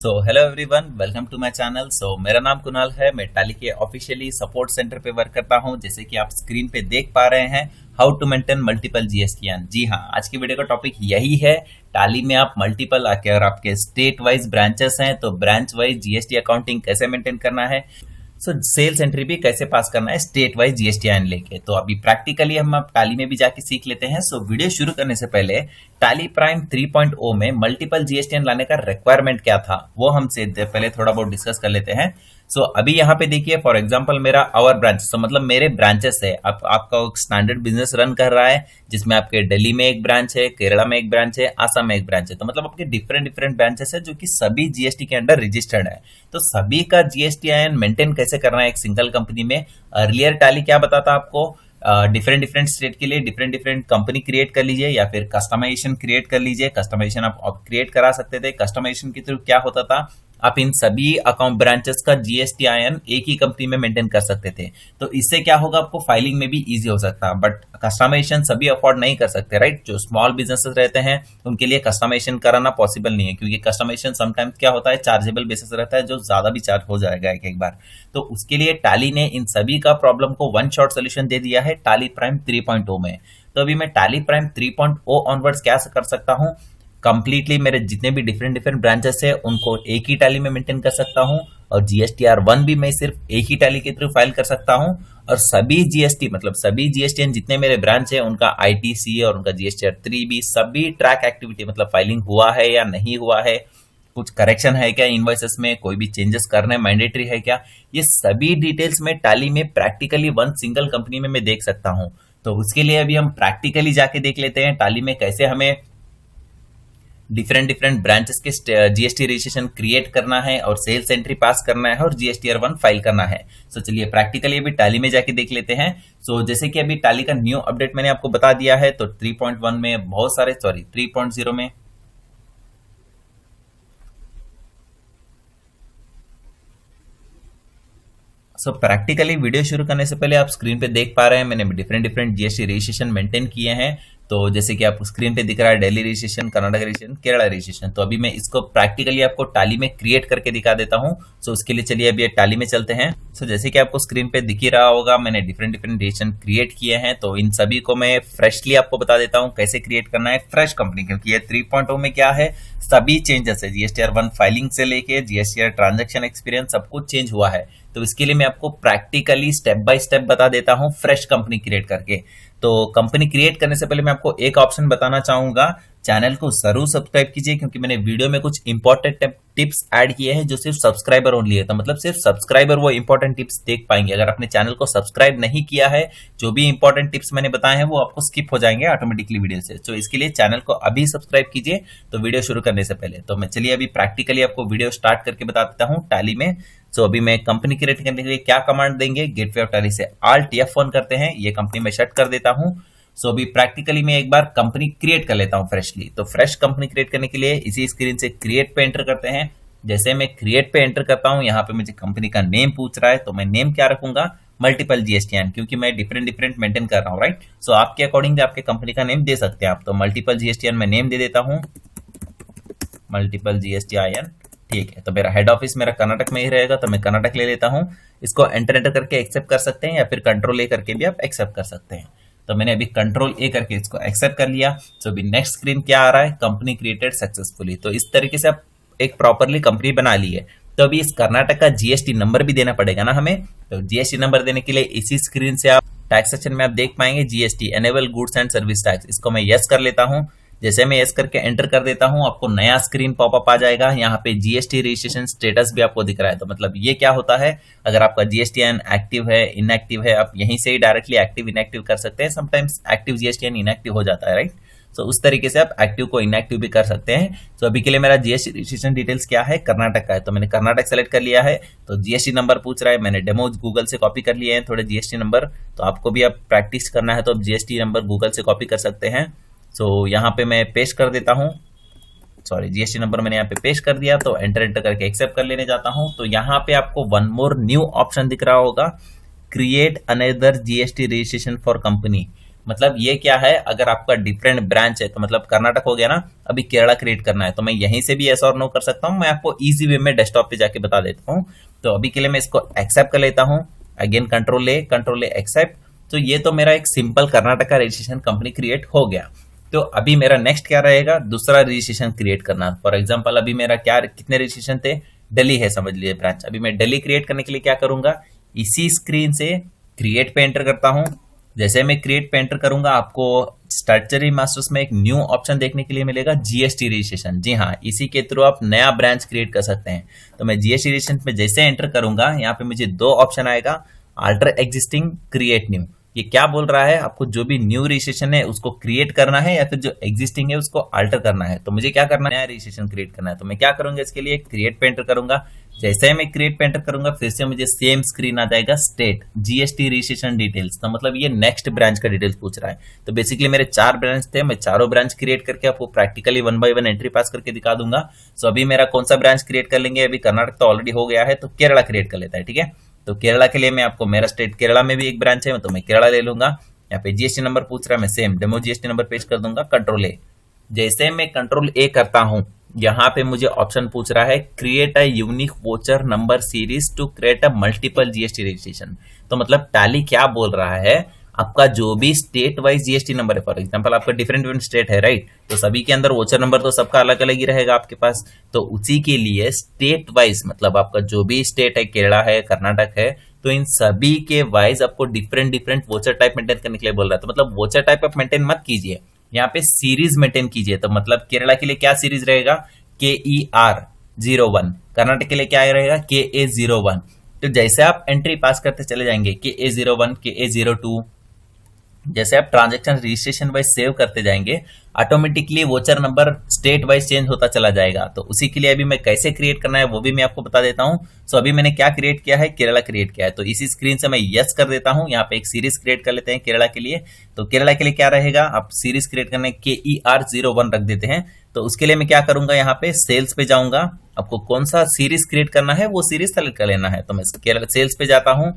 So hello everyone, welcome to my channel. मेरा नाम कुणाल है। मैं टाली के ऑफिशियली सपोर्ट सेंटर पे वर्क करता हूं। जैसे कि आप स्क्रीन पे देख पा रहे हैं, how to maintain multiple GSTN. जी हाँ, आज की वीडियो का टॉपिक यही है। टाली में आप मल्टीपल अगर आपके स्टेट वाइज ब्रांचेस हैं तो ब्रांच वाइज जीएसटी अकाउंटिंग कैसे मेंटेन करना है, सेल्स एंट्री भी कैसे पास करना है स्टेट वाइज जीएसटीआईएन लेके। तो अभी प्रैक्टिकली हम अब टाली में भी जाके सीख लेते हैं। वीडियो शुरू करने से पहले टाली प्राइम 3.0 में मल्टीपल जीएसटीआईएन लाने का रिक्वायरमेंट क्या था वो हमसे पहले थोड़ा बहुत डिस्कस कर लेते हैं। अभी यहाँ पे देखिए, फॉर एग्जांपल मेरा आवर ब्रांच, मतलब मेरे ब्रांचेस है। आपका स्टैंडर्ड बिजनेस रन कर रहा है जिसमें आपके दिल्ली में एक ब्रांच है, केरला में एक ब्रांच है, आसाम में एक ब्रांच है। तो मतलब आपके डिफरेंट डिफरेंट ब्रांचेस है जो कि सभी जीएसटी के अंडर रजिस्टर्ड है। तो सभी का जीएसटीआईएन मेंटेन कैसे करना है एक सिंगल कंपनी में। अर्लियर टाली क्या बताता आपको, डिफरेंट डिफरेंट स्टेट के लिए डिफरेंट डिफरेंट कंपनी क्रिएट कर लीजिए या फिर कस्टमाइजेशन क्रिएट कर लीजिए। कस्टमाइजेशन आप क्रिएट करा सकते थे। कस्टमाइजेशन के थ्रू क्या होता था, आप इन सभी अकाउंट ब्रांचेस का जीएसटीआईएन एक ही कंपनी में मेंटेन कर सकते थे। तो इससे क्या होगा, आपको फाइलिंग में भी इजी हो सकता है। बट कस्टमाइजेशन सभी अफोर्ड नहीं कर सकते, राइट। जो स्मॉल बिजनेसेस रहते हैं उनके लिए कस्टमाइजेशन कराना पॉसिबल नहीं है, क्योंकि कस्टमाइजेशन समटाइम्स क्या होता है, चार्जेबल बेसिस रहता है, जो ज्यादा भी चार्ज हो जाएगा एक एक बार। तो उसके लिए टाली ने इन सभी का प्रॉब्लम को वन शॉट सोल्यूशन दे दिया है टाली प्राइम 3.0 में। तो अभी मैं टाली प्राइम 3.0 ऑनवर्ड्स क्या कर सकता हूं, कंप्लीटली मेरे जितने भी डिफरेंट डिफरेंट ब्रांचेस है उनको एक ही टैली में मेंटेन कर सकता हूं। और जीएसटीआर 1 भी मैं सिर्फ एक ही टैली के थ्रू फाइल कर सकता हूं। और सभी जीएसटी मतलब सभी जीएसटीएन जितने मेरे ब्रांच है उनका आईटीसी और उनका जीएसटीआर 3 भी सभी ट्रैक एक्टिविटी, मतलब फाइलिंग हुआ है या नहीं हुआ है, कुछ करेक्शन है क्या इनवॉइसेस में, कोई भी चेंजेस करने मैंडेटरी है क्या, ये सभी डिटेल्स में टैली में प्रैक्टिकली वन सिंगल कंपनी में मैं देख सकता हूं। तो उसके लिए अभी हम प्रैक्टिकली जाके देख लेते हैं टैली में कैसे हमें डिफरेंट डिफरेंट ब्रांचेस के जीएसटी रजिस्ट्रेशन क्रिएट करना है और सेल्स एंट्री पास करना है और जीएसटीआर 1 फाइल करना है। चलिए प्रैक्टिकली अभी टैली में जाके देख लेते हैं। जैसे कि अभी टैली का न्यू अपडेट मैंने आपको बता दिया है। तो 3.1 में बहुत सारे 3.0 में प्रैक्टिकली वीडियो शुरू करने से पहले आप स्क्रीन पे देख पा रहे हैं मैंने different different GST registration maintain किए हैं। तो जैसे कि आपको स्क्रीन पे दिख रहा है Delhi registration, Karnataka registration, Kerala registration. तो अभी मैं इसको प्रैक्टिकली आपको टाली में क्रिएट करके दिखा देता हूं। उसके लिए चलिए अभी टाली में चलते हैं। जैसे कि आपको स्क्रीन पे दिख ही रहा होगा, मैंने डिफरेंट डिफरेंट रजिस्ट्रेशन क्रिएट किए हैं। तो इन सभी को मैं फ्रेशली आपको बता देता हूँ कैसे क्रिएट करना है फ्रेश कंपनी, क्योंकि ये 3.0 में क्या है, सभी चेंजेस है। जीएसटीआर 1 फाइलिंग से लेके जीएसटीआर ट्रांजेक्शन एक्सपीरियंस सब कुछ चेंज हुआ है। तो इसके लिए मैं आपको प्रैक्टिकली स्टेप बाय स्टेप बता देता हूं फ्रेश कंपनी क्रिएट करके। तो कंपनी क्रिएट करने से पहले मैं आपको एक ऑप्शन बताना चाहूंगा, चैनल को जरूर सब्सक्राइब कीजिए, क्योंकि मैंने वीडियो में कुछ इंपॉर्टेंट टिप्स ऐड किए हैं जो सिर्फ सब्सक्राइबर ओनली है। तो मतलब सिर्फ सब्सक्राइबर वो इंपॉर्टेंट टिप्स देख पाएंगे। अगर आपने चैनल को सब्सक्राइब नहीं किया है, जो भी इंपॉर्टेंट टिप्स मैंने बताए हैं वो आपको स्किप हो जाएंगे ऑटोमेटिकली वीडियो से। तो इसके लिए चैनल को अभी सब्सक्राइब कीजिए। तो वीडियो शुरू करने से पहले तो मैं चलिए अभी प्रैक्टिकली आपको वीडियो स्टार्ट करके बता देता हूँ टैली में। अभी मैं कंपनी क्रिएट करने के लिए क्या कमांड देंगे, गेटवे ऑफ टैली से Alt F1 करते हैं, ये कंपनी में शट कर देता हूं। अभी प्रैक्टिकली मैं एक बार कंपनी क्रिएट कर लेता हूं फ्रेशली। तो फ्रेश कंपनी क्रिएट करने के लिए इसी स्क्रीन से क्रिएट पे एंटर करते हैं। जैसे मैं क्रिएट पे एंटर करता हूं, यहाँ पे मुझे कंपनी का नेम पूछ रहा है, तो मैं नेम क्या रखूंगा, मल्टीपल जीएसटीआईएन, क्योंकि मैं डिफरेंट डिफरेंट मेंटेन कर रहा हूँ, राइट। आपके अकॉर्डिंग आपके कंपनी का नेम दे सकते हैं आप। तो मल्टीपल जीएसटीआईएन में नेम दे देता हूँ, मल्टीपल जीएसटीआईएन। ठीक है, तो मेरा हेड ऑफिस मेरा कर्नाटक में ही रहेगा, तो मैं कर्नाटक ले लेता हूं। इसको एंटर करके एक्सेप्ट कर सकते हैं या फिर कंट्रोल ए करके भी आप एक्सेप्ट कर सकते हैं। तो मैंने अभी कंट्रोल ए करके इसको एक्सेप्ट कर लिया। अभी नेक्स्ट स्क्रीन क्या आ रहा है, कंपनी क्रिएटेड सक्सेसफुली। तो इस तरीके से आप एक प्रॉपरली कंपनी बना ली है। तो अभी इस कर्नाटक का जीएसटी नंबर भी देना पड़ेगा ना हमें। तो जीएसटी नंबर देने के लिए इसी स्क्रीन से आप टैक्स सेक्शन में आप देख पाएंगे GST enable goods and service tax, इसको मैं यस कर लेता हूं। जैसे मैं यस करके एंटर कर देता हूं, आपको नया स्क्रीन पॉपअप आ जाएगा। यहाँ पे जीएसटी रजिस्ट्रेशन स्टेटस भी आपको दिख रहा है। तो मतलब ये क्या होता है, अगर आपका जीएसटीआईएन एक्टिव है इनएक्टिव है, आप यहीं से ही डायरेक्टली एक्टिव इनएक्टिव कर सकते हैं। समटाइम्स एक्टिव जीएसटीआईएन इनएक्टिव हो जाता है, राइट। उस तरीके से आप एक्टिव को इनएक्टिव भी कर सकते हैं। अभी के लिए मेरा जीएसटी रजिस्ट्रेशन डिटेल्स क्या है, कर्नाटक का है, तो मैंने कर्नाटक सेलेक्ट कर लिया है। तो जीएसटी नंबर पूछ रहा है, मैंने डेमो गूगल से कॉपी कर लिए हैं थोड़े जीएसटी नंबर। तो आपको भी आप प्रैक्टिस करना है तो आप जीएसटी नंबर गूगल से कॉपी कर सकते हैं। यहाँ पे मैं पेस्ट कर देता हूँ, जीएसटी नंबर मैंने यहाँ पे पेस्ट कर दिया। तो एंटर करके एक्सेप्ट कर लेने जाता हूँ। तो यहाँ पे आपको वन मोर न्यू ऑप्शन दिख रहा होगा, create another GST registration for company. मतलब ये क्या है, अगर आपका डिफरेंट ब्रांच है तो मतलब कर्नाटक हो गया ना, अभी केरला क्रिएट करना है तो मैं यहीं से भी यस और नो कर सकता हूँ। मैं आपको इजी वे में डेस्कटॉप पे जाके बता देता हूँ। तो अभी के लिए मैं इसको एक्सेप्ट कर लेता हूँ। Again control A accept. तो ये तो मेरा एक सिंपल कर्नाटक का रजिस्ट्रेशन कंपनी क्रिएट हो गया। तो अभी मेरा नेक्स्ट क्या रहेगा, दूसरा रजिस्ट्रेशन क्रिएट करना। फॉर एग्जांपल अभी मेरा क्या, कितने रजिस्ट्रेशन थे, दिल्ली है समझ लीजिए ब्रांच। अभी मैं दिल्ली क्रिएट करने के लिए क्या करूंगा, इसी स्क्रीन से क्रिएट पे एंटर करता हूं। जैसे मैं क्रिएट पे एंटर करूंगा, आपको स्ट्रक्चरी मास्टर्स में एक न्यू ऑप्शन देखने के लिए मिलेगा, जीएसटी रजिस्ट्रेशन। जी हाँ, इसी के थ्रू आप नया ब्रांच क्रिएट कर सकते हैं। तो मैं जीएसटी रजिस्ट्रेशन में जैसे एंटर करूंगा, यहाँ पे मुझे दो ऑप्शन आएगा, अल्टर एग्जिस्टिंग, क्रिएट न्यू। ये क्या बोल रहा है, आपको जो भी न्यू रजिस्ट्रेशन है उसको क्रिएट करना है या फिर जो एग्जिस्टिंग है उसको अल्टर करना है। तो मुझे क्या करना है, नया रजिस्ट्रेशन क्रिएट करना है। तो मैं क्या करूंगा, इसके लिए क्रिएट पे एंटर करूंगा। जैसे ही मैं क्रिएट पे एंटर करूंगा, फिर से मुझे सेम स्क्रीन आ जाएगा, स्टेट जीएसटी रजिस्ट्रेशन डिटेल्स। तो मतलब ये नेक्स्ट ब्रांच का डिटेल्स पूछ रहा है। तो बेसिकली मेरे 4 ब्रांच थे, मैं चारों ब्रांच क्रिएट करके आपको प्रैक्टिकली 1 बाय 1 एंट्री पास करके दिखा दूंगा। सो अभी मेरा कौन सा ब्रांच क्रिएट कर लेंगे, अभी कर्नाटक तो ऑलरेडी हो गया है, तो केरला क्रिएट कर लेता है। ठीक है, तो केरला के लिए मैं आपको, मेरा स्टेट केरला में भी एक ब्रांच है तो मैं केरला ले लूंगा। यहाँ पे जीएसटी नंबर पूछ रहा है, मैं सेम डेमो जीएसटी नंबर पेश कर दूंगा, कंट्रोल ए। जैसे मैं कंट्रोल ए करता हूं, यहाँ पे मुझे ऑप्शन पूछ रहा है, create a unique voucher number series to create a multiple GST registration. तो मतलब टैली क्या बोल रहा है, आपका जो भी स्टेट वाइज जीएसटी नंबर है, फॉर एग्जांपल आपका डिफरेंट स्टेट है राइट, तो सभी के अंदर वोचर नंबर तो सबका अलग अलग ही रहेगा आपके पास। तो उसी के लिए स्टेट वाइज, मतलब आपका जो भी स्टेट है, केरला है, कर्नाटक है, तो इन सभी के वाइज आपको डिफरेंट वोचर टाइप मेंटेन करने के लिए बोल रहा है। तो मतलब वोचर टाइप आप मेंटेन मत कीजिए, यहाँ पे सीरीज मेंटेन कीजिए। तो मतलब केरला के लिए क्या सीरीज रहेगा, KER01। कर्नाटक के लिए क्या रहेगा, KA01। तो जैसे आप एंट्री पास करते चले जाएंगे, KA01, KA02, जैसे आप ट्रांजैक्शन रजिस्ट्रेशन वाइज सेव करते जाएंगे, automatically voucher number state wise change होता चला जाएगा। तो उसी के लिए अभी मैं कैसे क्रिएट करना है वो भी मैं आपको बता देता हूं। सो अभी मैंने क्या क्रिएट किया है, केरला क्रिएट किया है। तो इसी स्क्रीन से मैं यस कर देता हूं। यहाँ पे एक सीरीज क्रिएट कर लेते हैं केरला के लिए। तो केरला के लिए क्या रहेगा, आप सीरीज क्रिएट करने KER01 रख देते हैं। तो उसके लिए मैं क्या करूंगा, यहाँ पे सेल्स पे जाऊंगा, आपको कौन सा सीरीज क्रिएट करना है वो सीरीज सेलेक्ट कर लेना है। तो मैं केरला सेल्स पे जाता हूँ,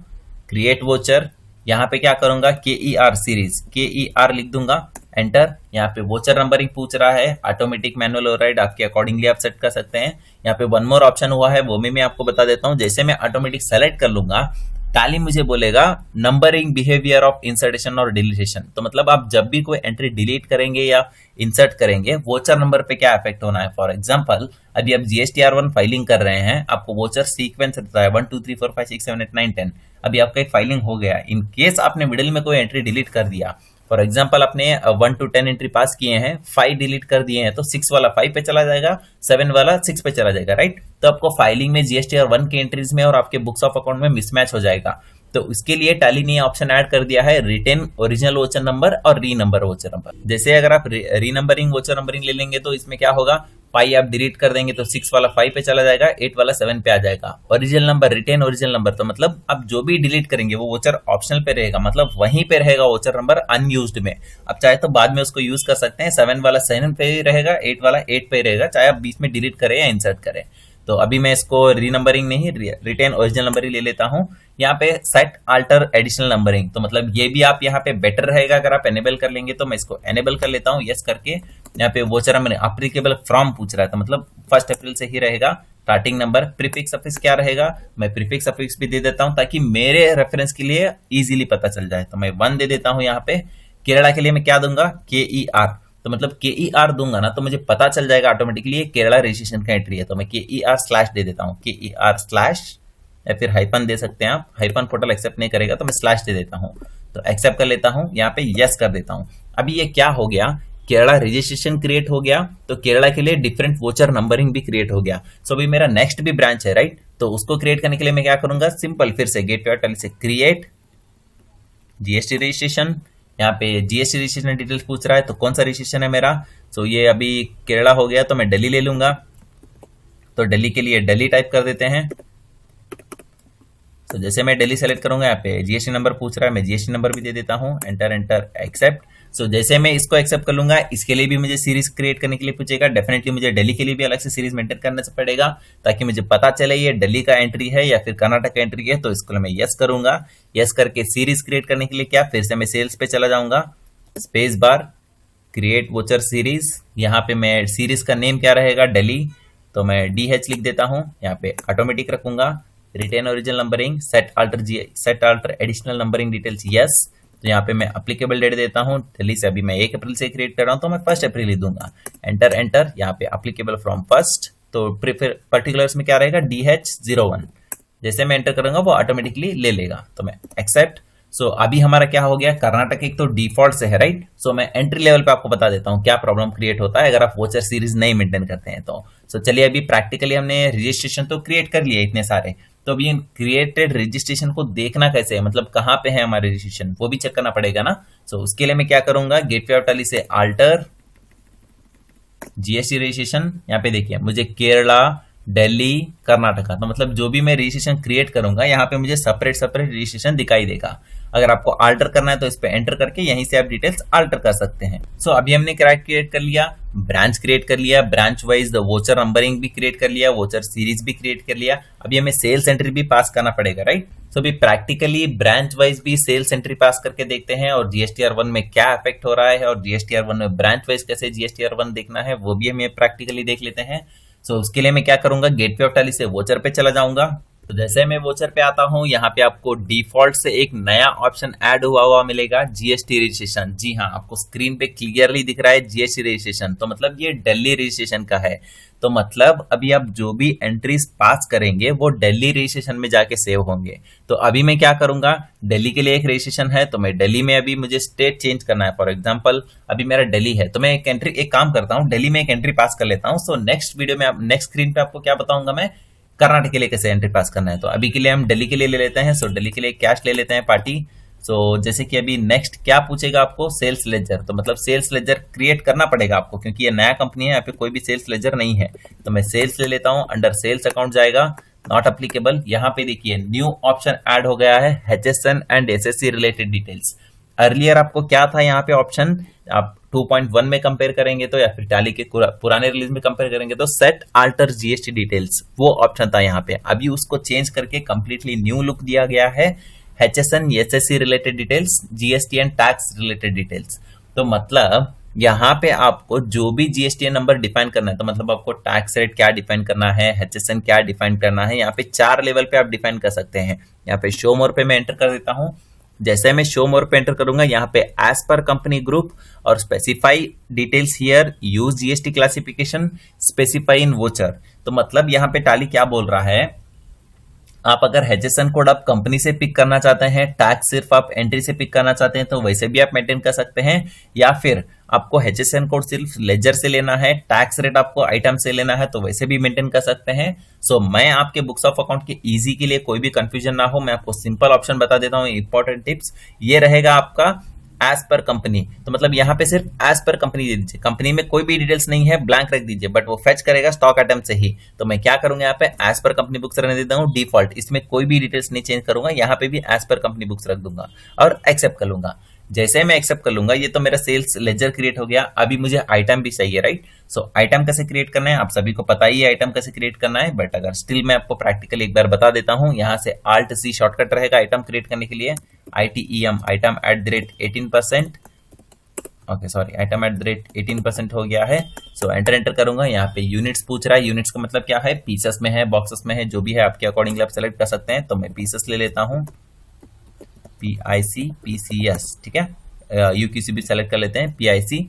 क्रिएट वोचर, यहाँ पे क्या करूंगा, KER सीरीज, KER लिख दूंगा, एंटर। यहाँ पे वोचर नंबरिंग पूछ रहा है, ऑटोमेटिक मैनुअल ओवरराइड आपके अकॉर्डिंगली आप सेट कर सकते हैं। यहाँ पे वन मोर ऑप्शन हुआ है, वो भी मैं आपको बता देता हूँ। जैसे मैं ऑटोमेटिक सेलेक्ट कर लूंगा, टैली मुझे बोलेगा नंबरिंग बिहेवियर ऑफ इंसर्टेशन और डिलीशन। तो मतलब आप जब भी कोई एंट्री डिलीट करेंगे या इंसर्ट करेंगे, वोचर नंबर पे क्या इफेक्ट होना है। फॉर एग्जांपल अभी आप GSTR1 फाइलिंग कर रहे हैं, आपको वोचर सीक्वेंस रहता है 1 2 3 4 5 6 7 8 9 10। अभी आपका एक फाइलिंग हो गया, इन केस आपने मिडिल में कोई एंट्री डिलीट कर दिया, फॉर एग्जाम्पल आपने 1 to 10 एंट्री पास किए हैं, 5 डिलीट कर दिए हैं, तो 6 वाला 5 पे चला जाएगा, 7 वाला 6 पे चला जाएगा राइट। तो आपको फाइलिंग में GSTR1 के एंट्रीज में और आपके बुक्स ऑफ अकाउंट में मिसमैच हो जाएगा। तो उसके लिए टैली ने ऑप्शन ऐड कर दिया है, रिटेन ओरिजिनल वोचर नंबर और री नंबर वोचर नंबर। जैसे अगर आप री नंबरिंग वोचर नंबरिंग ले लेंगे तो इसमें क्या होगा, 5 आप डिलीट कर देंगे तो 6 वाला 5 पे चला जाएगा, 8 वाला 7 पे आ जाएगा। Original number, retain original number, तो मतलब आप जो भी डिलीट करेंगे वो वोचर ऑप्शनल पे रहेगा, मतलब वहीं पे रहेगा वोचर नंबर अनयूज्ड में। आप चाहे तो बाद में उसको यूज कर सकते हैं, 7 वाला 7 पे ही रहेगा, 8 वाला 8 पे ही रहेगा, चाहे आप बीच में डिलीट करें या इंसर्ट करें। तो अभी मैं इसको रीनंबरिंग नहीं, रिटेन ओरिजिनल नंबर ही ले लेता हूं। यहाँ पे सेट अल्टर एडिशनल नंबरिंग, तो मतलब ये भी आप यहाँ पे बेटर रहेगा अगर आप एनेबल कर लेंगे। तो मैं इसको एनेबल कर लेता हूँ, यस करके। यहाँ पे वोचर नंबर अप्लीकेबल फ्रॉम पूछ रहा है, तो मतलब 1 अप्रैल से ही रहेगा। स्टार्टिंग नंबर, प्रीफिक्स अफिक्स क्या रहेगा, मैं प्रीफिक्स अफिक्स भी दे देता हूँ ताकि मेरे रेफरेंस के लिए इजीली पता चल जाए। तो मैं 1 दे देता हूँ यहाँ पे। केरला के लिए मैं क्या दूंगा, KER, तो मतलब KER दूंगा ना तो मुझे पता चल जाएगा ऑटोमेटिकली ये केरला रजिस्ट्रेशन का एंट्री है। तो मैं KER/ दे देता हूँ, KER/ या फिर हाइपन दे सकते हैं आप, हाइपन पोर्टल एक्सेप्ट नहीं करेगा तो मैं स्लैश दे देता हूँ। तो एक्सेप्ट कर लेता हूँ, यहाँ पे यस कर देता हूँ। अभी ये क्या हो गया, केरला रजिस्ट्रेशन क्रिएट हो गया, तो केरला के लिए डिफरेंट वोचर नंबरिंग भी क्रिएट हो गया। सो अभी मेरा नेक्स्ट भी ब्रांच है राइट, तो उसको क्रिएट करने के लिए मैं क्या करूंगा, सिंपल फिर से गेटवे टैली से क्रिएट GST रजिस्ट्रेशन। यहाँ पे GST रजिस्ट्रेशन डिटेल्स पूछ रहा है, तो कौन सा रजिस्ट्रेशन है मेरा, तो ये अभी केरला हो गया तो मैं दिल्ली ले लूंगा। तो दिल्ली के लिए दिल्ली टाइप कर देते हैं। तो जैसे मैं दिल्ली सेलेक्ट करूंगा, यहाँ पे GST नंबर पूछ रहा है, मैं GST नंबर भी दे देता हूँ, एंटर एंटर एक्सेप्ट। सो जैसे मैं इसको एक्सेप्ट कर लूंगा, इसके लिए भी मुझे सीरीज क्रिएट करने के लिए पूछेगा। डेफिनेटली मुझे दिल्ली के लिए भी अलग से सीरीज मेंटेन करना पड़ेगा ताकि मुझे पता चले ये दिल्ली का एंट्री है या फिर कर्नाटक का एंट्री है। तो इसको मैं यस करूंगा, यस करके सीरीज क्रिएट करने के लिए क्या, फिर से मैं सेल्स पे चला जाऊंगा, space bar, create voucher series, यहाँ पे मैं सीरीज का नेम क्या रहेगा, दिल्ली, तो मैं DH लिख देता हूँ, यहाँ पे ऑटोमेटिक रखूंगा, retain original numbering, set alter additional numbering details yes, तो यहाँ पे मैं अप्लीकेबल डेट देता हूँ, दिल्ली से अभी मैं 1 अप्रैल से क्रिएट कर रहा हूँ तो मैं 1 अप्रैल ही दूंगा, एंटर, यहाँ पे अप्लीकेबल फ्रॉम 1, तो पर्टिकुलर्स में क्या रहेगा DH01, जैसे मैं एंटर करूंगा वो ऑटोमेटिकली ले लेगा, तो मैं एक्सेप्ट। सो अभी हमारा क्या हो गया, कर्नाटक एक तो डिफॉल्ट से है राइट। सो मैं एंट्री लेवल पे आपको बता देता हूँ क्या प्रॉब्लम क्रिएट होता है अगर आप वोचर सीरीज नहीं मेंटेन करते हैं तो। सो चलिए अभी प्रैक्टिकली हमने रजिस्ट्रेशन तो क्रिएट कर लिया इतने सारे, तो अभी क्रिएटेड रजिस्ट्रेशन को देखना कैसे है, मतलब कहाँ पे है हमारे रजिस्ट्रेशन वो भी चेक करना पड़ेगा ना। सो उसके लिए मैं क्या करूंगा, गेटवे ऑफ टैली से अल्टर GST रजिस्ट्रेशन, यहाँ पे देखिए मुझे केरला, दिल्ली, कर्नाटका, तो मतलब जो भी मैं रजिस्ट्रेशन क्रिएट करूंगा यहाँ पे मुझे सेपरेट रजिस्ट्रेशन दिखाई देगा। अगर आपको अल्टर करना है तो इस पे एंटर करके यहीं से आप डिटेल्स अल्टर कर सकते हैं। सो अभी हमने क्रिएट कर लिया, ब्रांच क्रिएट कर लिया, branch wise the voucher numbering भी क्रिएट कर लिया, वोचर सीरीज भी क्रिएट कर लिया, अभी हमें सेल्स एंट्री भी पास करना पड़ेगा राइट। सो अभी प्रैक्टिकली ब्रांच वाइज भी सेल्स एंट्री पास करके देखते हैं और GSTR1 में क्या इफेक्ट हो रहा है और GSTR1 में ब्रांच वाइज कैसे GSTR1 देखना है वो भी हमें प्रैक्टिकली देख लेते हैं। सो उसके लिए मैं क्या करूंगा, गेटवे ऑफ टैली से वोचर पे चला जाऊंगा। तो जैसे मैं वोचर पे आता हूं यहाँ पे आपको डिफॉल्ट से एक नया ऑप्शन ऐड हुआ मिलेगा, GST रजिस्ट्रेशन। जी हाँ, आपको स्क्रीन पे क्लियरली दिख रहा है GST रजिस्ट्रेशन, तो मतलब ये दिल्ली रजिस्ट्रेशन का है। तो मतलब अभी आप जो भी एंट्रीज पास करेंगे वो दिल्ली रजिस्ट्रेशन में जाके सेव होंगे। तो अभी मैं क्या करूंगा, दिल्ली के लिए एक रजिस्ट्रेशन है तो मैं दिल्ली में अभी मुझे स्टेट चेंज करना है, फॉर एग्जांपल अभी मेरा दिल्ली है तो मैं एक काम करता हूँ, दिल्ली में एक एंट्री पास कर लेता हूँ। सो नेक्स्ट वीडियो में नेक्स्ट स्क्रीन पे आपको क्या बताऊंगा मैं, कर्नाटक के लिए कैसे एंट्री पास करना है। तो अभी के लिए हम दिल्ली के लिए ले लेते हैं। सो दिल्ली के लिए कैश ले लेते हैं पार्टी। सो जैसे कि अभी नेक्स्ट क्या पूछेगा आपको, सेल्स लेजर, तो मतलब सेल्स लेजर क्रिएट करना पड़ेगा आपको क्योंकि ये नया कंपनी है, यहाँ पे कोई भी सेल्स लेजर नहीं है। तो मैं सेल्स ले लेता हूँ, अंडर सेल्स अकाउंट जाएगा, नॉट अप्लीकेबल। यहाँ पे देखिए न्यू ऑप्शन ऐड हो गया है, HSN and SSC related details. Earlier आपको क्या था यहाँ पे ऑप्शन, आप 2.1 में कंपेयर करेंगे तो या फिर टैली के पुराने रिलीज में कंपेयर करेंगे तो सेट अल्टर GST डिटेल्स वो ऑप्शन था यहाँ पे। अभी उसको चेंज करके कंप्लीटली न्यू लुक दिया गया है, HSN SSC related details, GST and tax related details. तो मतलब यहाँ पे आपको जो भी GST नंबर डिफाइन करना है, तो मतलब आपको टैक्स रेट क्या डिफाइन करना है, HSN क्या डिफाइन करना है, यहाँ पे 4 लेवल पे आप डिफाइन कर सकते हैं। यहाँ पे शो मोर पे मैं एंटर कर देता हूँ। जैसे मैं शो मोर पे एंटर करूंगा यहाँ पे एज पर कंपनी ग्रुप और specify details here, use GST classification, specify in voucher. तो मतलब यहाँ पे टैली क्या बोल रहा है, आप अगर HSN कोड आप कंपनी से पिक करना चाहते हैं, टैक्स सिर्फ आप एंट्री से पिक करना चाहते हैं तो वैसे भी आप मेंटेन कर सकते हैं, या फिर आपको HSN कोड सिर्फ लेजर से लेना है, टैक्स रेट आपको आइटम से लेना है तो वैसे भी मेंटेन कर सकते हैं। सो मैं आपके बुक्स ऑफ अकाउंट के इजी के लिए कोई भी कंफ्यूजन ना हो, मैं आपको सिंपल ऑप्शन बता देता हूँ, इंपॉर्टेंट टिप्स ये रहेगा आपका एज पर कंपनी। तो मतलब यहाँ पे सिर्फ एज पर कंपनी दे दीजिए, कंपनी में कोई भी डिटेल्स नहीं है, ब्लैंक रख दीजिए, बट वो फेच करेगा स्टॉक आइटम से ही। तो मैं क्या करूंगा, यहाँ पे एज पर कंपनी बुक्स रहने देता हूँ डिफॉल्ट, इसमें कोई भी डिटेल्स नहीं चेंज करूंगा, यहाँ पे भी एज पर कंपनी बुक्स रख दूंगा और एक्सेप्ट कर लूंगा। जैसे मैं एक्सेप्ट कर लूंगा ये तो मेरा सेल्स लेजर क्रिएट हो गया। अभी मुझे आइटम भी चाहिए राइट। सो आइटम कैसे क्रिएट करना है आप सभी को पता ही है, आइटम कैसे क्रिएट करना है, बट अगर स्टिल मैं आपको प्रैक्टिकली एक बार बता देता हूं। यहाँ से Alt+C शॉर्टकट रहेगा आइटम क्रिएट करने के लिए, ITEM item @18%, okay sorry item @18% हो गया है। सो एंटर करूंगा, यहाँ पे यूनिट्स पूछ रहा है, यूनिट्स का मतलब क्या है, पीसेस में है, बॉक्सेस में है, जो भी है आपके अकॉर्डिंगली आप सेलेक्ट कर सकते हैं। तो मैं पीसेस ले लेता हूँ, PIC ठीक है, UQC भी सेलेक्ट कर लेते हैं, PIC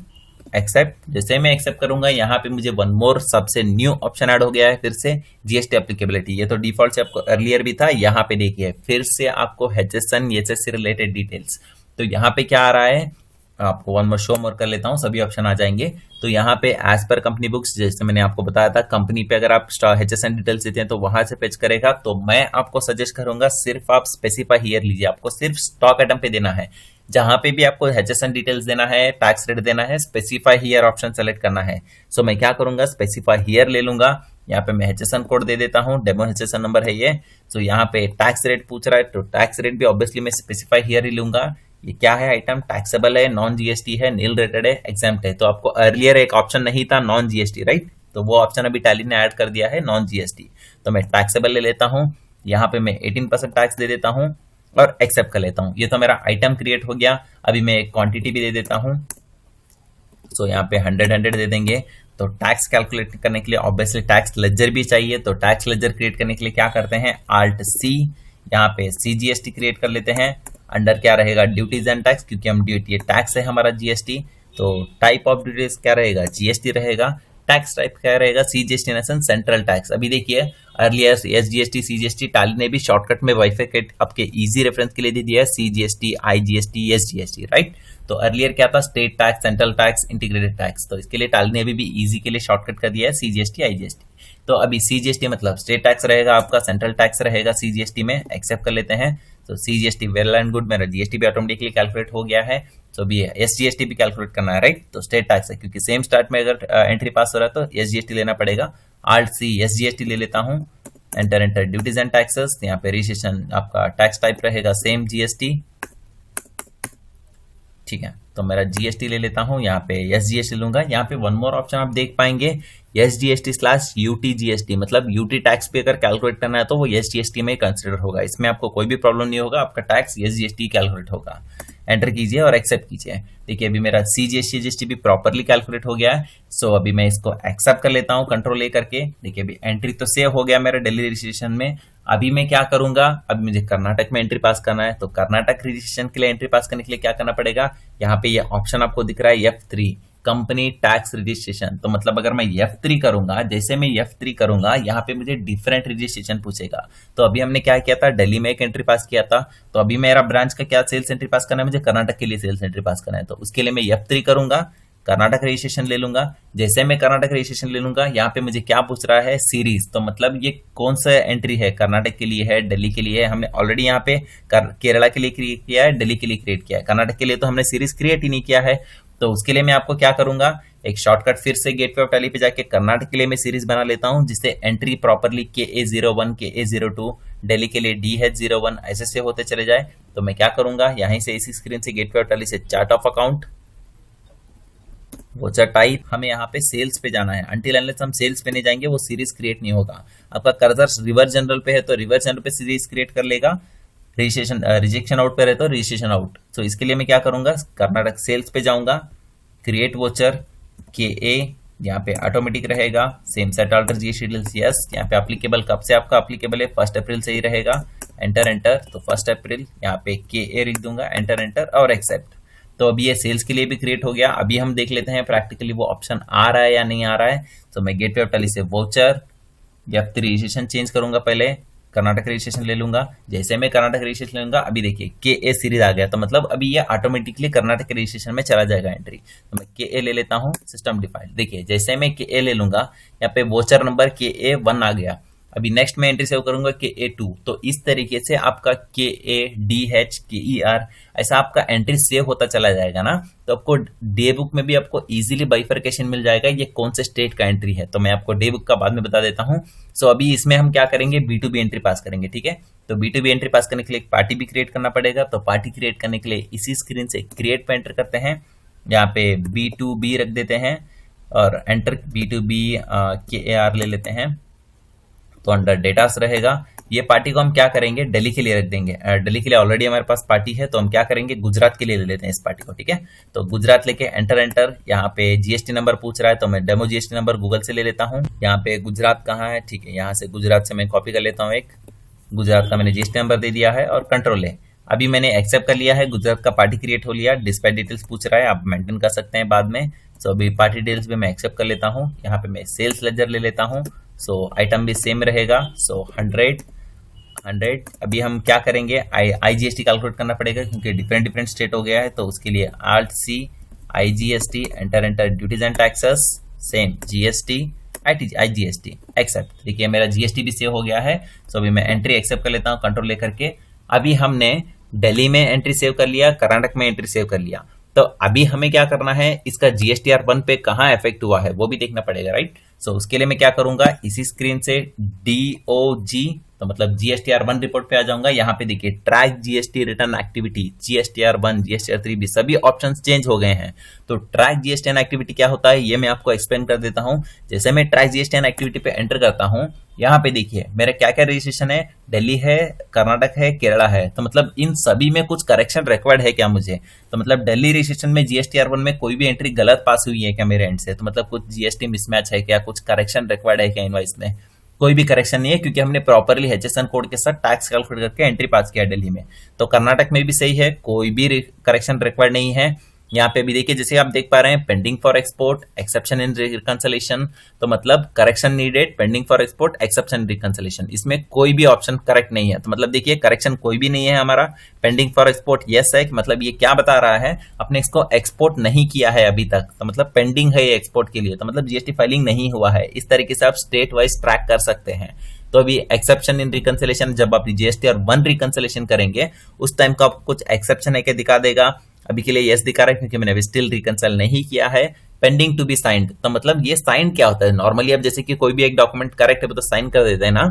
एक्सेप्ट। जैसे मैं एक्सेप्ट करूंगा यहाँ पे मुझे वन मोर सबसे न्यू ऑप्शन ऐड हो गया है, फिर से GST एप्लीकेबिलिटी। ये तो डिफॉल्ट से आपको अर्लियर भी था, यहाँ पे देखिए फिर से आपको HSN SSC रिलेटेड डिटेल्स। तो यहाँ पे क्या आ रहा है, आपको वन मोर शो मोर कर लेता हूँ, सभी ऑप्शन आ जाएंगे। तो यहाँ पे एज पर कंपनी बुक्स, जैसे मैंने आपको बताया था कंपनी पे अगर आप HSN डिटेल्स देते हैं तो वहां से पेज करेगा। तो मैं आपको सजेस्ट करूंगा सिर्फ आप स्पेसिफाई हियर लीजिए, आपको सिर्फ स्टॉक आइटम पे देना है। जहां पे भी आपको HSN डिटेल्स देना है, टैक्स रेट देना है, स्पेसिफाई हियर ऑप्शन सेलेक्ट करना है। सो मैं क्या करूंगा, स्पेसिफाई हियर ले लूंगा, यहाँ पे मैं HSN कोड दे देता हूँ, डेमो HSN नंबर है ये। सो यहाँ पे टैक्स रेट पूछ रहा है तो टैक्स रेट भी ऑब्वियसली मैं स्पेसिफाई हियर ही लूंगा। ये क्या है, आइटम टैक्सेबल है, नॉन GST है, नील रेटेड है, एग्जाम्प्ट है। तो आपको अर्लियर एक ऑप्शन नहीं था नॉन GST राइट, तो वो ऑप्शन अभी टैली ने ऐड कर दिया है नॉन GST। तो मैं टैक्सेबल ले लेता हूँ, यहाँ पे मैं 18% टैक्स दे देता हूँ। और एक्सेप्ट कर लेता हूं। ये तो मेरा आइटम क्रिएट हो गया। अभी मैं एक क्वांटिटी भी दे देता हूं। सो यहाँ पे 100 दे देंगे। तो टैक्स कैलकुलेट करने के लिए ऑब्वियसली टैक्स लेजर भी चाहिए। तो टैक्स लेजर क्रिएट करने के लिए क्या करते हैं, Alt C, यहाँ पे CGST क्रिएट कर लेते हैं। अंडर क्या रहेगा, ड्यूटीज एंड टैक्स, क्योंकि हम ड्यूटी टैक्स है हमारा GST। तो टाइप ऑफ ड्यूटीज क्या रहेगा, GST रहेगा। टैक्स टाइप क्या रहेगा, CGST नेशन सेंट्रल टैक्स। अभी देखिए अर्लियर SGST CGST टाली ने भी शॉर्टकट में बाइफरकेट आपके इजी रेफरेंस के लिए दे दिया है, CGST IGST SGST, राइट। तो अर्लियर क्या था, state tax, central tax, integrated tax. तो इसके लिए टाली ने अभी भी इजी के लिए शॉर्टकट कर दिया है CGST IGST। तो अभी CGST मतलब स्टेट टैक्स रहेगा आपका, सेंट्रल टैक्स रहेगा CGST में। एक्सेप्ट कर लेते हैं। तो CGST वेल एंड गुड, मेरा GST भी ऑटोमेटिकली कैलकुलेट हो गया है। तो भी SGST भी कैलकुलेट करना है, राइट। तो स्टेट टैक्स है, क्योंकि सेम स्टार्ट में अगर एंट्री पास हो रहा है तो SGST लेना पड़ेगा। Alt C SGST ले लेता हूँ। Enter enter duties and taxes. यहाँ पे रजिस्ट्रेशन आपका टैक्स टाइप रहेगा सेम GST, ठीक है। तो मेरा GST ले लेता हूं, यहाँ पे SGST लूंगा। यहाँ पे वन मोर ऑप्शन आप देख पाएंगे, SGST/UT/GST, मतलब UT टैक्स पे अगर कैलकुलेट करना है तो वो SGST में कंसिडर होगा। इसमें आपको कोई भी प्रॉब्लम नहीं होगा, आपका टैक्स SGST कैलकुलेट होगा। एंटर कीजिए और एक्सेप्ट कीजिए। देखिए अभी मेरा CGST GST भी प्रॉपरली कैलकुलेट हो गया है। सो अभी मैं इसको एक्सेप्ट कर लेता हूँ कंट्रोल A करके। देखिए अभी एंट्री तो सेव हो गया मेरा दिल्ली रजिस्ट्रेशन में। अभी मैं क्या करूंगा, अभी मुझे कर्नाटक में एंट्री पास करना है। तो कर्नाटक रजिस्ट्रेशन के लिए एंट्री पास करने के लिए क्या करना पड़ेगा, यहाँ पे ये ऑप्शन आपको दिख रहा है F3 कंपनी टैक्स रजिस्ट्रेशन। तो मतलब अगर मैं F3 करूंगा, जैसे मैं F3 करूंगा यहाँ पे मुझे डिफरेंट रजिस्ट्रेशन पूछेगा। तो अभी हमने क्या किया था, दिल्ली में एक एंट्री पास किया था। तो अभी मेरा ब्रांच का क्या सेल्स एंट्री पास करना है, मुझे कर्नाटक के लिए सेल्स एंट्री पास करना है। तो उसके लिए मैं F3 करूंगा, कर्नाटक रजिस्ट्रेशन ले लूंगा। जैसे मैं कर्नाटक रजिस्ट्रेशन ले लूंगा, यहाँ पे मुझे क्या पूछ रहा है, सीरीज। तो मतलब ये कौन सा एंट्री है, कर्नाटक के लिए है, दिल्ली के लिए है। हमने ऑलरेडी यहाँ पे केरला के लिए क्रिएट किया है, दिल्ली के लिए क्रिएट किया है। कर्नाटक के लिए तो हमने सीरीज क्रिएट ही नहीं किया है। तो उसके लिए मैं आपको क्या करूंगा, एक शॉर्टकट फिर से गेटवे ऑफ टैली पे जाके कर्नाटक के लिए मैं सीरीज बना लेता हूं, जिससे entry properly KA01 KA02, Delhi के लिए DH01 ऐसे से होते चले जाए। तो मैं क्या करूंगा, यहीं से इसी स्क्रीन से गेटवे ऑफ टैली से chart of account, voucher type, हमें यहाँ पे सेल्स पे जाना है। अंटिल अनलेस हम सेल्स पे नहीं जाएंगे वो सीरीज क्रिएट नहीं होगा। आपका कर्सर रिवर्स जनरल पे है तो रिवर्स जनरल पे सीरीज क्रिएट कर लेगा। रजिस्ट्रेशन रिजेक्शन आउट पे रहे तो रजिस्ट्रेशन आउट। तो इसके लिए मैं क्या करूंगा, कर्नाटक सेल्स पे जाऊंगा, क्रिएट वोचर KA, यहाँ पे ऑटोमेटिक रहेगा। Same set alter GST details yes. यहाँ पे एप्लीकेबल कब से आपका एप्लीकेबल है, 1 अप्रैल से ही रहेगा। Enter enter. तो 1 अप्रैल यहाँ पे KA लिख दूंगा। एंटर एंटर और एक्सेप्ट। तो अभी ये सेल्स के लिए भी क्रिएट हो गया। अभी हम देख लेते हैं प्रैक्टिकली वो ऑप्शन आ रहा है या नहीं आ रहा है। तो मैं गेटवे ऑफ टैली से वोचर F3 रजिस्ट्रेशन चेंज करूंगा, पहले कर्नाटक रजिस्ट्रेशन ले लूंगा। जैसे मैं कर्नाटक रजिस्ट्रेशन लूंगा, अभी देखिए KA सीरीज आ गया। तो मतलब अभी ये ऑटोमेटिकली कर्नाटक के रजिस्ट्रेशन में चला जाएगा एंट्री। तो मैं KA ले लेता हूं, सिस्टम डिफाइंड। देखिए जैसे मैं KA ले लूंगा, यहाँ पे वोचर नंबर KA1 आ गया। अभी नेक्स्ट में एंट्री सेव करूंगा KA2। तो इस तरीके से आपका KA DH KER ऐसा आपका एंट्री सेव होता चला जाएगा ना। तो आपको डे बुक में भी आपको इजीली बाइफरकेशन मिल जाएगा ये कौन से स्टेट का एंट्री है। तो मैं आपको डे बुक का बाद में बता देता हूं। सो अभी इसमें हम क्या करेंगे, B2B एंट्री पास करेंगे, ठीक है। तो B2B एंट्री पास करने के लिए एक पार्टी भी क्रिएट करना पड़ेगा। तो पार्टी क्रिएट करने के लिए इसी स्क्रीन से क्रिएट पे एंटर करते हैं, यहाँ पे B2B रख देते हैं और एंटर B2B KAR ले लेते हैं। तो अंडर डेटास रहेगा। ये पार्टी को हम क्या करेंगे, दिल्ली के लिए रख देंगे। दिल्ली के लिए ऑलरेडी हमारे पास पार्टी है, तो हम क्या करेंगे, गुजरात के लिए ले लेते हैं इस पार्टी को, ठीक है। तो गुजरात लेके एंटर एंटर। यहाँ पे GST नंबर पूछ रहा है, तो मैं डेमो GST नंबर गूगल से ले लेता हूँ। यहाँ पे गुजरात कहाँ है, ठीक है, यहाँ से गुजरात से मैं कॉपी कर लेता हूँ। एक गुजरात का मैंने GST नंबर दे दिया है और कंट्रोल है। अभी मैंने एक्सेप्ट कर लिया है, गुजरात का पार्टी क्रिएट हो लिया। डिस्पैच डिटेल्स पूछ रहा है, आप मेंटेन कर सकते हैं बाद में। सो अभी पार्टी डिटेल्स भी मैं एक्सेप्ट कर लेता हूँ। यहाँ पे मैं सेल्स लेजर ले लेता हूँ। सो आइटम भी सेम रहेगा। सो 100। अभी हम क्या करेंगे, IGST कैलकुलेट करना पड़ेगा क्योंकि डिफरेंट स्टेट हो गया है। तो उसके लिए Alt C IGST enter enter duties and taxes same GST IGST accept. देखिए मेरा GST भी सेव हो गया है। सो अभी मैं एंट्री एक्सेप्ट कर लेता हूँ कंट्रोल लेकर के। अभी हमने दिल्ली में एंट्री सेव कर लिया, कर्नाटक में एंट्री सेव कर लिया। तो अभी हमें क्या करना है, इसका GSTR1 पे कहाँ इफेक्ट हुआ है वो भी देखना पड़ेगा, राइट। सो उसके लिए मैं क्या करूंगा, इसी स्क्रीन से DOG, तो मतलब GSTR1 रिपोर्ट पे आ जाऊंगा। यहाँ पे देखिए track GST return activity, GSTR1, GSTR3 भी सभी ऑप्शंस चेंज हो गए हैं। तो ट्रैक GSTN एक्टिविटी क्या होता है ये मैं आपको एक्सप्लेन कर देता हूँ। जैसे मैं ट्रैक GSTN एक्टिविटी पे एंटर करता हूँ, यहाँ पे देखिए मेरा क्या क्या रजिस्ट्रेशन है, दिल्ली है, कर्नाटक है, केरला है। तो मतलब इन सभी में कुछ करेक्शन रिक्वायर्ड है क्या मुझे, तो मतलब दिल्ली रजिस्ट्रेशन में GSTR1 में कोई भी एंट्री गलत पास हुई है क्या मेरे एंड से, तो मतलब कुछ GST मिसमैच है क्या, कुछ करेक्शन रिक्वायर्ड है क्या इनवाइस में। कोई भी करेक्शन नहीं है क्योंकि हमने प्रॉपरली HSN कोड के साथ टैक्स कैलकुलेट करके एंट्री पास किया दिल्ली में। तो कर्नाटक में भी सही है, कोई भी करेक्शन रिक्वायर्ड नहीं है। यहाँ पे भी देखिए जैसे आप देख पा रहे हैं pending for export, exception in reconciliation, तो मतलब correction needed, pending for export, exception reconciliation, इसमें कोई भी ऑप्शन करेक्ट नहीं है। तो मतलब देखिए करेक्शन कोई भी नहीं है हमारा। पेंडिंग फॉर एक्सपोर्ट यस है, मतलब ये क्या बता रहा है, अपने इसको एक्सपोर्ट नहीं किया है अभी तक, तो मतलब पेंडिंग है ये एक्सपोर्ट के लिए, तो मतलब GST फाइलिंग नहीं हुआ है। इस तरीके से आप स्टेट वाइज ट्रैक कर सकते हैं। तो अभी एक्सेप्शन इन रिकंसिलेशन, जब आप GSTR1 रिकंसिलेशन करेंगे उस टाइम का आपको कुछ एक्सेप्शन है क्या दिखा देगा। अभी के लिए यस दिखा रहा है क्योंकि मैंने अभी स्टिल रिकंसाइल नहीं किया है। पेंडिंग टू बी साइंड, तो मतलब ये साइन क्या होता है, नॉर्मली आप जैसे कि कोई भी एक डॉक्यूमेंट करेक्ट है तो साइन कर देते हैं ना,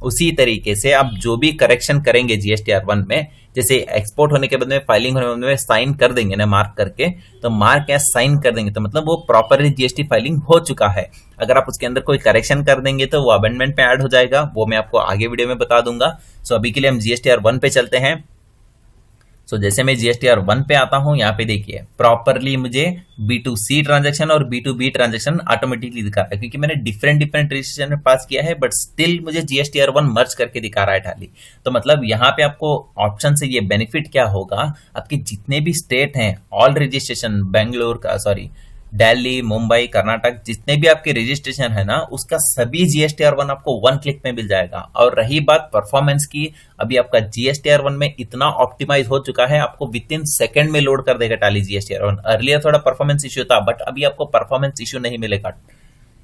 उसी तरीके से आप जो भी करेक्शन करेंगे GSTR1 में, जैसे एक्सपोर्ट होने के बाद में, फाइलिंग होने के बाद में साइन कर देंगे ना मार्क करके, तो मार्क या साइन कर देंगे तो मतलब वो प्रॉपरली GST फाइलिंग हो चुका है। अगर आप उसके अंदर कोई करेक्शन कर देंगे तो वो अमेंडमेंट में ऐड हो जाएगा, वो मैं आपको आगे वीडियो में बता दूंगा। सो अभी के लिए हम GSTR1 पे चलते हैं। सो जैसे मैं GSTR1 पे आता हूं, यहाँ पे देखिए प्रॉपरली मुझे B2C ट्रांजैक्शन और B2B ट्रांजैक्शन ऑटोमेटिकली दिखा रहा है क्योंकि मैंने डिफरेंट रजिस्ट्रेशन में पास किया है, बट स्टिल मुझे GSTR1 मर्ज करके दिखा रहा है टाली। तो मतलब यहाँ पे आपको ऑप्शन से ये बेनिफिट क्या होगा, आपके जितने भी स्टेट हैं ऑल रजिस्ट्रेशन, बेंगलोर का सॉरी दिल्ली, मुंबई, कर्नाटक, जितने भी आपके रजिस्ट्रेशन है ना, उसका सभी GSTR1 आपको 1 क्लिक में मिल जाएगा। और रही बात परफॉर्मेंस की, अभी आपका GSTR1 में इतना ऑप्टिमाइज हो चुका है, आपको विद इन सेकंड में लोड कर देगा टाली GSTR1। अर्लियर थोड़ा परफॉर्मेंस इश्यू था, बट अभी आपको परफॉर्मेंस इश्यू नहीं मिलेगा,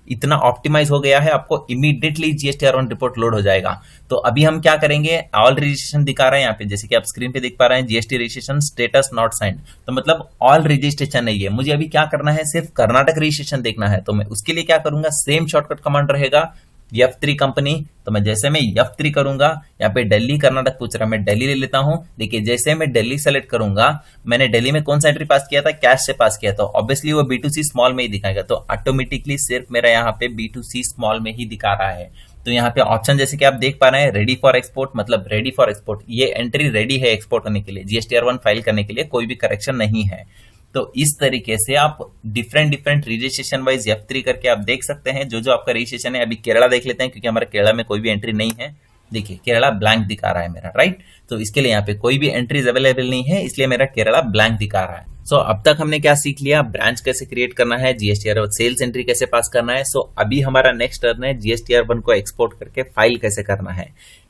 इतना ऑप्टिमाइज हो गया है, आपको इमीडिएटली GSTR1 रिपोर्ट लोड हो जाएगा। तो अभी हम क्या करेंगे, ऑल रजिस्ट्रेशन दिखा रहे हैं यहाँ पे, जैसे कि आप स्क्रीन पे देख पा रहे हैं GST registration status not signed, तो मतलब ऑल रजिस्ट्रेशन नहीं है। मुझे अभी क्या करना है, सिर्फ कर्नाटक रजिस्ट्रेशन देखना है। तो मैं उसके लिए क्या करूंगा, सेम शॉर्टकट कमांड रहेगा F3 कंपनी। तो मैं जैसे मैं F3 करूंगा, यहाँ पे दिल्ली कर्नाटक पूछ रहा है, मैं दिल्ली ले लेता हूं। देखिए जैसे मैं दिल्ली सेलेक्ट करूंगा, मैंने दिल्ली में कौन सा एंट्री पास किया था, कैश से पास किया, तो ऑब्वियसली वो B2C स्मॉल में ही दिखाएगा। तो ऑटोमेटिकली सिर्फ मेरा यहाँ पे B2C स्मॉल में ही दिखा रहा है। तो यहाँ पे ऑप्शन जैसे कि आप देख पा रहे हैं, रेडी फॉर एक्सपोर्ट, मतलब रेडी फॉर एक्सपोर्ट, ये एंट्री रेडी है एक्सपोर्ट होने के लिए, GSTR1 फाइल करने के लिए, कोई भी करेक्शन नहीं है। तो इस तरीके से आप डिफरेंट रजिस्ट्रेशन वाइज F3 करके आप देख सकते हैं जो आपका रजिस्ट्रेशन है। अभी केरला देख लेते हैं क्योंकि हमारा केरला में कोई भी एंट्री नहीं है। देखिए केरला ब्लैंक दिखा रहा है मेरा, राइट। तो इसके लिए यहाँ पे कोई भी एंट्रीज अवेलेबल नहीं है, इसलिए मेरा केरला ब्लैंक दिखा रहा है। सो अब तक हमने क्या सीख लिया, ब्रांच कैसे क्रिएट करना है, GSTR सेल्स एंट्री कैसे पास करना है। सो अभी हमारा नेक्स्ट टर्न है GSTR1 को एक्सपोर्ट करके फाइल कैसे करना है।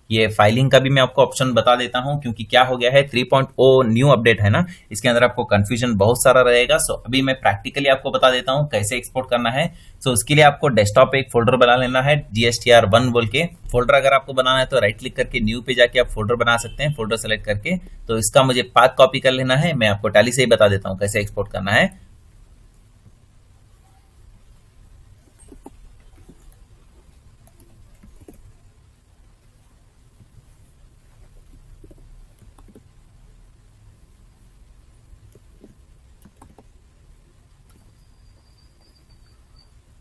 ये फाइलिंग का भी मैं आपको ऑप्शन बता देता हूं क्योंकि क्या हो गया है, 3.0 न्यू अपडेट है ना, इसके अंदर आपको कंफ्यूजन बहुत सारा रहेगा। सो अभी मैं प्रैक्टिकली आपको बता देता हूं कैसे एक्सपोर्ट करना है। सो उसके लिए आपको डेस्कटॉप पे एक फोल्डर बना लेना है, GSTR1 बोल के फोल्डर। अगर आपको बनाना है तो राइट क्लिक करके न्यू पे जाके आप फोल्डर बना सकते हैं, फोल्डर सेलेक्ट करके। तो इसका मुझे पाथ कॉपी कर लेना है, मैं आपको टैली से ही बता देता हूं कैसे एक्सपोर्ट करना है।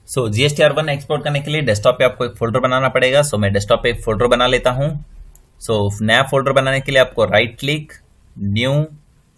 सो GSTR1 एक्सपोर्ट करने के लिए डेस्कटॉप पे आपको एक फोल्डर बनाना पड़ेगा। सो मैं डेस्कटॉप पे एक फोल्डर बना लेता हूं। सो नया फोल्डर बनाने के लिए आपको राइट क्लिक, न्यू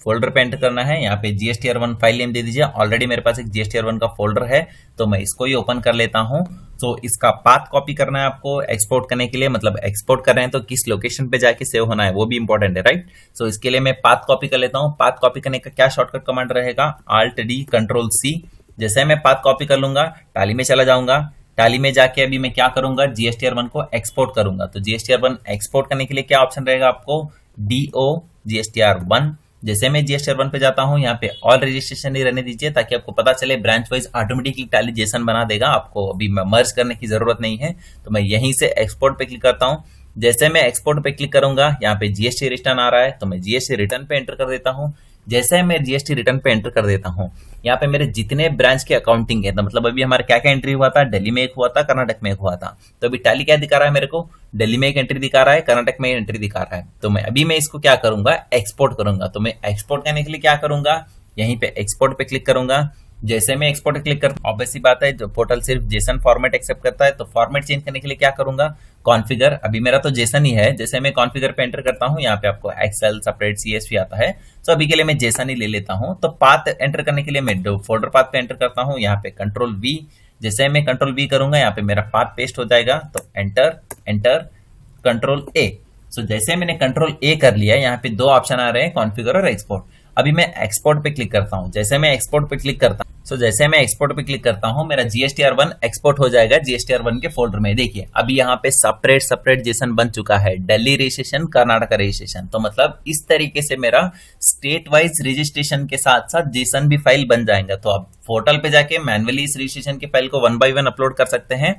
फोल्डर पे एंटर करना है। यहाँ पे GSTR1 फाइल नेम दे दीजिए। ऑलरेडी मेरे पास एक GSTR1 का फोल्डर है तो मैं इसको ही ओपन कर लेता हूँ। तो इसका पाथ कॉपी करना है आपको एक्सपोर्ट करने के लिए, मतलब एक्सपोर्ट कर रहे हैं तो किस लोकेशन पे जाके सेव होना है वो भी इंपॉर्टेंट है, राइट। सो इसके लिए मैं पाथ कॉपी कर लेता हूँ। पाथ कॉपी करने का क्या शॉर्टकट कमांड रहेगा, Alt+D Ctrl+C। जैसे मैं पाथ कॉपी कर लूंगा, टाली में चला जाऊंगा। टाली में जाके अभी मैं क्या करूंगा, GSTR1 को एक्सपोर्ट करूंगा। तो GSTR1 एक्सपोर्ट करने के लिए क्या ऑप्शन रहेगा आपको, DO GSTR1। जैसे मैं GSTR1 पे जाता हूं, यहाँ पे ऑल रजिस्ट्रेशन ही रहने दीजिए ताकि आपको पता चले, ब्रांच वाइज ऑटोमेटिकली टाली जेसन बना देगा, आपको अभी मर्ज करने की जरूरत नहीं है। तो मैं यहीं से एक्सपोर्ट पे क्लिक करता हूँ। जैसे मैं एक्सपोर्ट पे क्लिक करूंगा, यहाँ पे GST रिटर्न आ रहा है तो मैं GST रिटर्न पे एंटर कर देता हूँ। जैसे मैं जीएसटी रिटर्न पे एंटर कर देता हूँ, यहाँ पे मेरे जितने ब्रांच के अकाउंटिंग है, तो मतलब अभी हमारा क्या क्या एंट्री हुआ था, दिल्ली में एक हुआ था, कर्नाटक में एक हुआ था। तो अभी टैली क्या दिखा रहा है मेरे को, दिल्ली में एक एंट्री दिखा रहा है, कर्नाटक में एंट्री दिखा रहा है। तो मैं इसको क्या करूंगा, एक्सपोर्ट करूंगा। तो मैं एक्सपोर्ट करने के लिए क्या करूंगा, यहीं पे एक्सपोर्ट पे क्लिक करूंगा। जैसे मैं एक्सपोर्ट क्लिक करता हूँ, ऑब्वियस सी बात है जो पोर्टल सिर्फ जेसन फॉर्मेट एक्सेप्ट करता है, तो फॉर्मेट चेंज करने के लिए क्या करूंगा, कॉन्फ़िगर। अभी मेरा तो जेसन ही है, जैसे मैं कॉन्फ़िगर पे एंटर करता हूँ, यहाँ पे आपको एक्सेल सेपरेट सीएसवी आता है। तो अभी के लिए मैं जेसन ही ले लेता हूँ। तो पाथ एंटर करने के लिए मैं फोल्डर पाथ पे एंटर करता हूँ, यहाँ पे कंट्रोल वी। जैसे मैं कंट्रोल वी करूंगा, यहाँ पे मेरा पाथ पेस्ट हो जाएगा। तो एंटर एंटर कंट्रोल ए। सो जैसे मैंने कंट्रोल ए कर लिया, यहाँ पे दो ऑप्शन आ रहे हैं, कॉन्फ़िगर और एक्सपोर्ट। अभी मैं एक्सपोर्ट पे क्लिक करता हूँ। जैसे मैं एक्सपोर्ट पे क्लिक करता हूँ, जैसे मैं एक्सपोर्ट पे क्लिक करता हूँ, मेरा GSTR1 एक्सपोर्ट हो जाएगा GSTR1 के फोल्डर में। देखिए अभी यहाँ पे सेपरेट सेपरेट जेसन बन चुका है, दिल्ली रजिस्ट्रेशन, कर्नाटक रजिस्ट्रेशन। तो मतलब इस तरीके से मेरा स्टेट वाइज रजिस्ट्रेशन के साथ साथ जेसन भी फाइल बन जाएगा। तो आप पोर्टल पे जाके मैन्युअली इस रजिस्ट्रेशन की फाइल को 1 by 1 अपलोड कर सकते हैं।